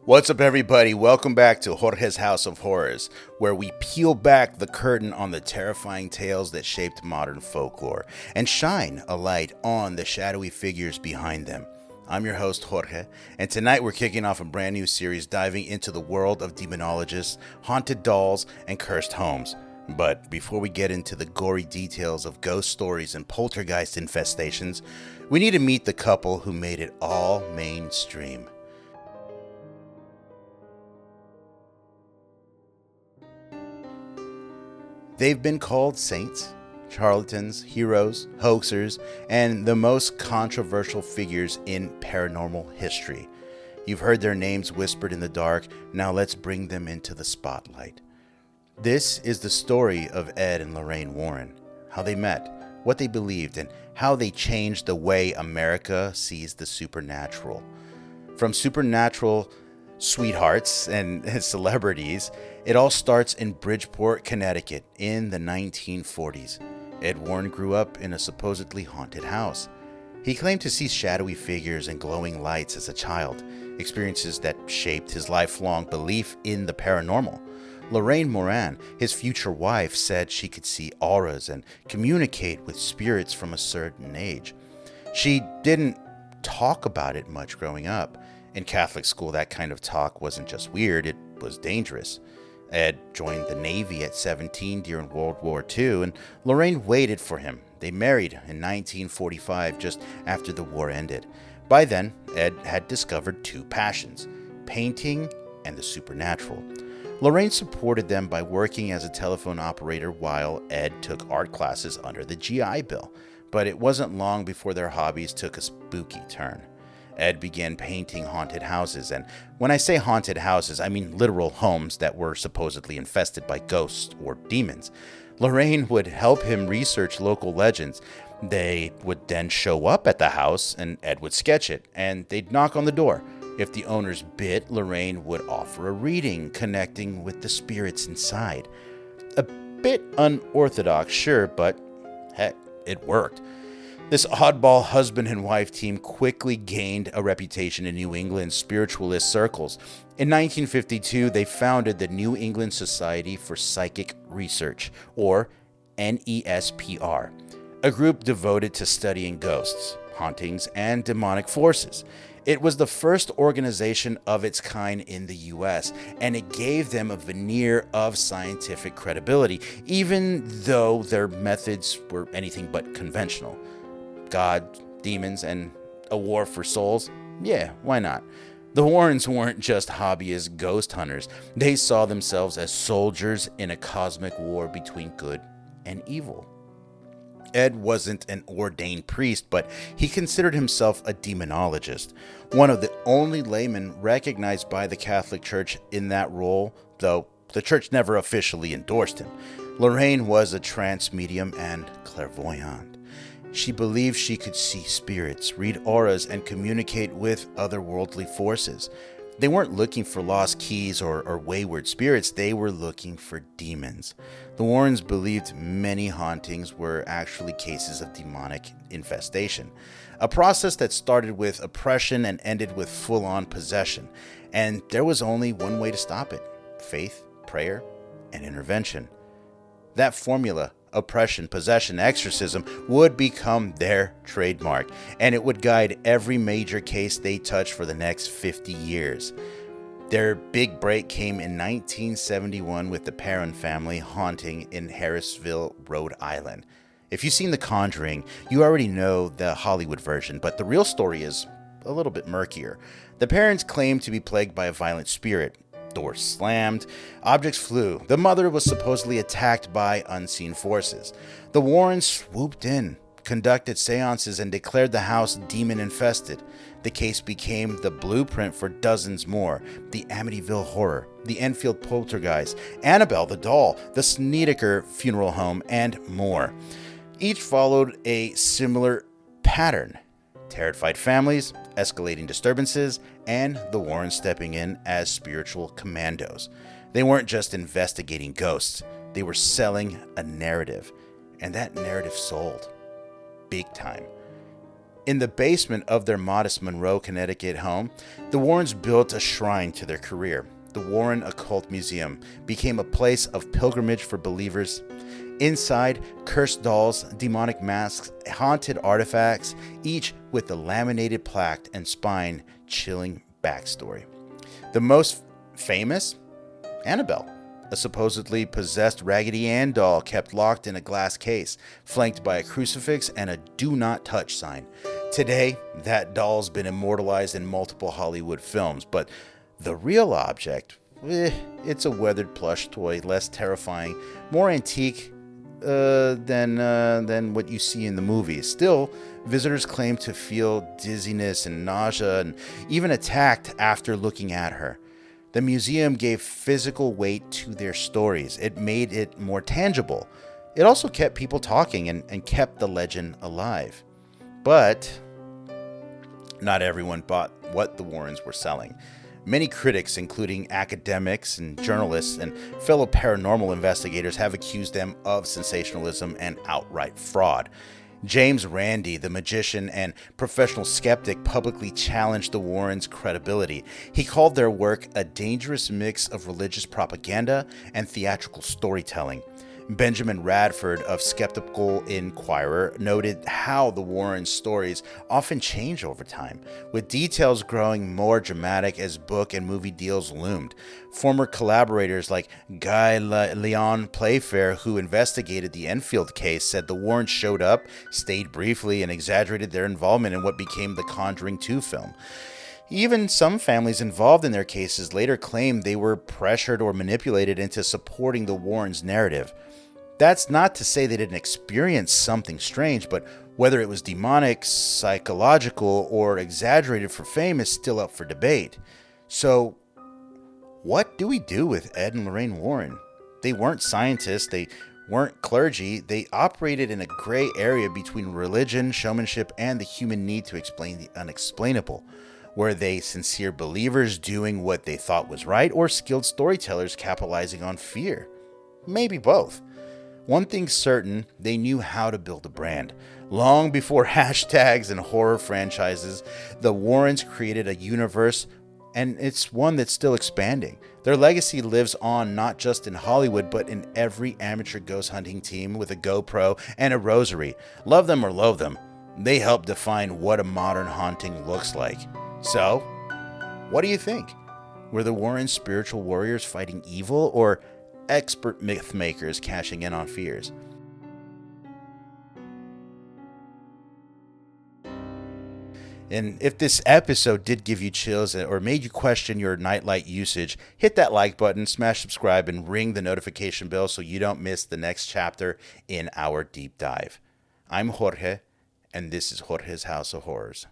What's up, everybody? Welcome back to Jorge's House of Horrors, where we peel back the curtain on the terrifying tales that shaped modern folklore and shine a light on the shadowy figures behind them. I'm your host, Jorge, and tonight we're kicking off a brand new series diving into the world of demonologists, haunted dolls, and cursed homes. But before we get into the gory details of ghost stories and poltergeist infestations, we need to meet the couple who made it all mainstream. They've been called saints, charlatans, heroes, hoaxers, and the most controversial figures in paranormal history. You've heard their names whispered in the dark, now let's bring them into the spotlight. This is the story of Ed and Lorraine Warren, how they met, what they believed, and how they changed the way America sees the supernatural. From supernatural sweethearts and celebrities, it all starts in Bridgeport, Connecticut in the 1940s. Ed Warren grew up in a supposedly haunted house. He claimed to see shadowy figures and glowing lights as a child, experiences that shaped his lifelong belief in the paranormal. Lorraine Warren, his future wife, said she could see auras and communicate with spirits from a certain age. She didn't talk about it much growing up. In Catholic school, that kind of talk wasn't just weird, it was dangerous. Ed joined the Navy at 17 during World War II, and Lorraine waited for him. They married in 1945, just after the war ended. By then, Ed had discovered two passions, painting and the supernatural. Lorraine supported them by working as a telephone operator while Ed took art classes under the GI Bill. But it wasn't long before their hobbies took a spooky turn. Ed began painting haunted houses, and when I say haunted houses, I mean literal homes that were supposedly infested by ghosts or demons. Lorraine would help him research local legends. They would then show up at the house, and Ed would sketch it, and they'd knock on the door. If the owners bit, Lorraine would offer a reading, connecting with the spirits inside. A bit unorthodox, sure, but heck, it worked. This oddball husband and wife team quickly gained a reputation in New England's spiritualist circles. In 1952, they founded the New England Society for Psychic Research, or NESPR, a group devoted to studying ghosts, hauntings, and demonic forces. It was the first organization of its kind in the U.S., and it gave them a veneer of scientific credibility, even though their methods were anything but conventional. God, demons, and a war for souls? Yeah, why not? The Warrens weren't just hobbyist ghost hunters. They saw themselves as soldiers in a cosmic war between good and evil. Ed wasn't an ordained priest, but he considered himself a demonologist, one of the only laymen recognized by the Catholic Church in that role, though the church never officially endorsed him. Lorraine was a trance medium and clairvoyant. She believed she could see spirits, read auras, and communicate with otherworldly forces. They weren't looking for lost keys or wayward spirits, they were looking for demons. The Warrens believed many hauntings were actually cases of demonic infestation, a process that started with oppression and ended with full-on possession. And there was only one way to stop it: faith, prayer, and intervention. That formula, oppression, possession, exorcism, would become their trademark, and it would guide every major case they touched for the next 50 years. Their big break came in 1971 with the Perron family haunting in Harrisville, Rhode Island. If you've seen The Conjuring, you already know the Hollywood version, but the real story is a little bit murkier. The parents claimed to be plagued by a violent spirit. Doors slammed, objects flew. The mother was supposedly attacked by unseen forces. The Warrens swooped in, conducted seances, and declared the house demon-infested. The case became the blueprint for dozens more: the Amityville Horror, the Enfield Poltergeist, Annabelle the doll, the Snedeker funeral home, and more. Each followed a similar pattern: terrified families, escalating disturbances, and the Warrens stepping in as spiritual commandos. They weren't just investigating ghosts, they were selling a narrative, and that narrative sold. Big time. In the basement of their modest Monroe, Connecticut home, the Warrens built a shrine to their career. The Warren Occult Museum became a place of pilgrimage for believers. Inside, cursed dolls, demonic masks, haunted artifacts, each with a laminated plaque and spine-chilling backstory. The most famous? Annabelle, a supposedly possessed Raggedy Ann doll kept locked in a glass case, flanked by a crucifix and a do not touch sign. Today, that doll's been immortalized in multiple Hollywood films, but the real object, it's a weathered plush toy, less terrifying, more antique than what you see in the movies. Still, visitors claim to feel dizziness and nausea and even attacked after looking at her. The museum gave physical weight to their stories. It made it more tangible. It also kept people talking and kept the legend alive. But not everyone bought what the Warrens were selling. Many critics, including academics and journalists and fellow paranormal investigators, have accused them of sensationalism and outright fraud. James Randi, the magician and professional skeptic, publicly challenged the Warrens' credibility. He called their work a dangerous mix of religious propaganda and theatrical storytelling. Benjamin Radford of Skeptical Inquirer noted how the Warrens' stories often change over time, with details growing more dramatic as book and movie deals loomed. Former collaborators like Guy Leon Playfair, who investigated the Enfield case, said the Warrens showed up, stayed briefly, and exaggerated their involvement in what became the Conjuring 2 film. Even some families involved in their cases later claimed they were pressured or manipulated into supporting the Warrens' narrative. That's not to say they didn't experience something strange, but whether it was demonic, psychological, or exaggerated for fame is still up for debate. So, what do we do with Ed and Lorraine Warren? They weren't scientists, they weren't clergy, they operated in a gray area between religion, showmanship, and the human need to explain the unexplainable. Were they sincere believers doing what they thought was right, or skilled storytellers capitalizing on fear? Maybe both. One thing's certain, they knew how to build a brand. Long before hashtags and horror franchises, the Warrens created a universe, and it's one that's still expanding. Their legacy lives on not just in Hollywood, but in every amateur ghost hunting team with a GoPro and a rosary. Love them or loathe them, they help define what a modern haunting looks like. So, what do you think? Were the Warrens spiritual warriors fighting evil, or expert myth makers cashing in on fears? And if this episode did give you chills or made you question your nightlight usage, hit that like button, smash subscribe, and ring the notification bell so you don't miss the next chapter in our deep dive. I'm Jorge, and this is Jorge's House of Horrors.